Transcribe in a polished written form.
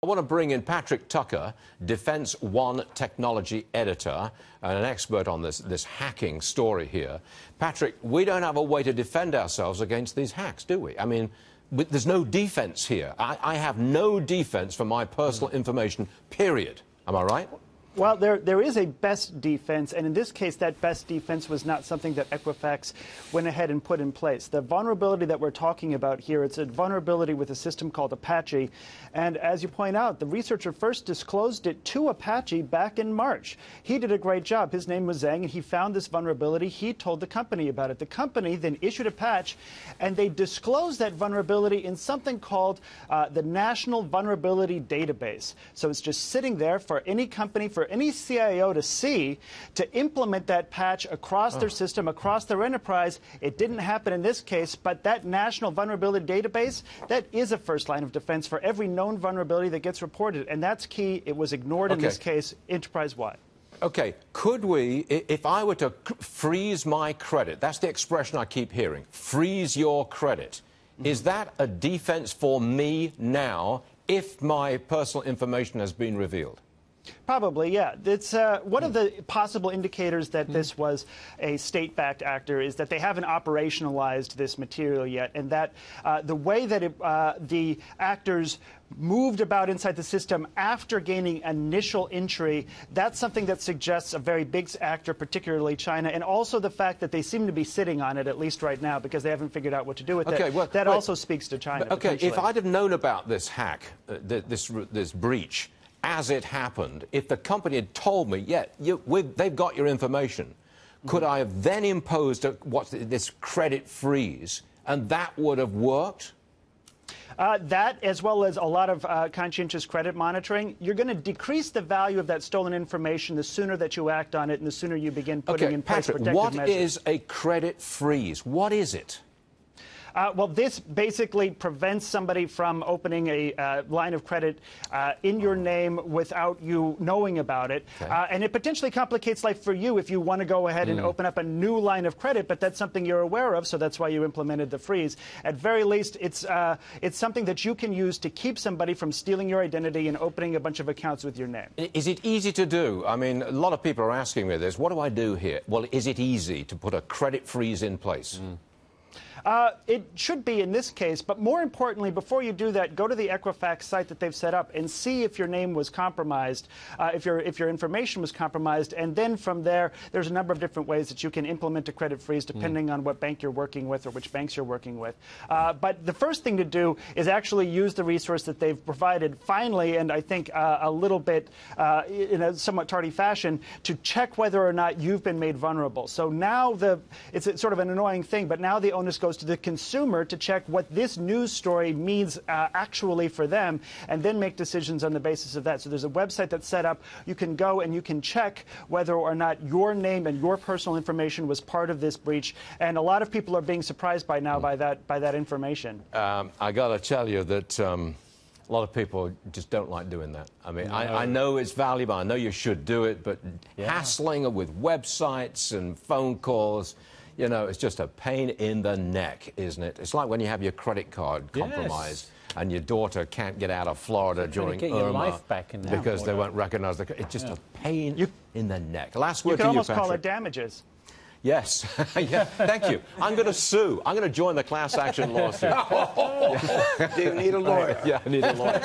I want to bring in Patrick Tucker, Defense One technology editor and an expert on this hacking story here. Patrick, we don't have a way to defend ourselves against these hacks, do we? I mean, there's no defense here. I have no defense for my personal information, period. Am I right? Well, there is a best defense, and in this case, that best defense was not something that Equifax went ahead and put in place. The vulnerability that we're talking about here, it's a vulnerability with a system called Apache, and as you point out, the researcher first disclosed it to Apache back in March. He did a great job. His name was Zhang, and he found this vulnerability. He told the company about it. The company then issued a patch, and they disclosed that vulnerability in something called the National Vulnerability Database. So it's just sitting there for any company, for any CIO to see, to implement that patch across their system, across their enterprise. It didn't happen in this case, but that National Vulnerability Database, that is a first line of defense for every known vulnerability that gets reported, and that's key. It was ignored in this case, enterprise-wide. Okay, could we, if I were to freeze my credit, that's the expression I keep hearing, freeze your credit, is that a defense for me now if my personal information has been revealed? Probably, yeah. It's one of the possible indicators that this was a state-backed actor is that they haven't operationalized this material yet, and that the way that the actors moved about inside the system after gaining initial entry, that's something that suggests a very big actor, particularly China, and also the fact that they seem to be sitting on it, at least right now, because they haven't figured out what to do with it. Well, that also speaks to China. Okay, if I'd have known about this hack, this breach, as it happened, if the company had told me, yeah, they've got your information, could I have then imposed this credit freeze, and that would have worked? That, as well as a lot of conscientious credit monitoring, you're going to decrease the value of that stolen information the sooner that you act on it and the sooner you begin putting in place protective measures. What is a credit freeze? What is it? Well, this basically prevents somebody from opening a line of credit in your name without you knowing about it. And it potentially complicates life for you if you want to go ahead and open up a new line of credit, but that's something you're aware of, so that's why you implemented the freeze. At very least, it's something that you can use to keep somebody from stealing your identity and opening a bunch of accounts with your name. Is it easy to do? I mean, a lot of people are asking me this. What do I do here? Well, is it easy to put a credit freeze in place? It should be in this case, but more importantly, before you do that, go to the Equifax site that they've set up and see if your name was compromised, if your information was compromised, and then from there, there's a number of different ways that you can implement a credit freeze depending on what bank you're working with or which banks you're working with. But the first thing to do is actually use the resource that they've provided finally, and I think a little bit in a somewhat tardy fashion, to check whether or not you've been made vulnerable. So now it's sort of an annoying thing, but now the onus goes to the consumer to check what this news story means actually for them, and then make decisions on the basis of that. So there's a website that's set up. You can go and you can check whether or not your name and your personal information was part of this breach. And a lot of people are being surprised by now by that information. I got to tell you that a lot of people just don't like doing that. I mean, I know it's valuable. I know you should do it, but hassling with websites and phone calls, you know, it's just a pain in the neck, isn't it? It's like when you have your credit card compromised and your daughter can't get out of Florida during Irma your life back in because they won't recognize the... It's just a pain in the neck. Last word to you, Patrick. You can almost call it damages. Yes. Yeah, thank you. I'm going to sue. I'm going to join the class action lawsuit. Do you need a lawyer? Yeah, I need a lawyer.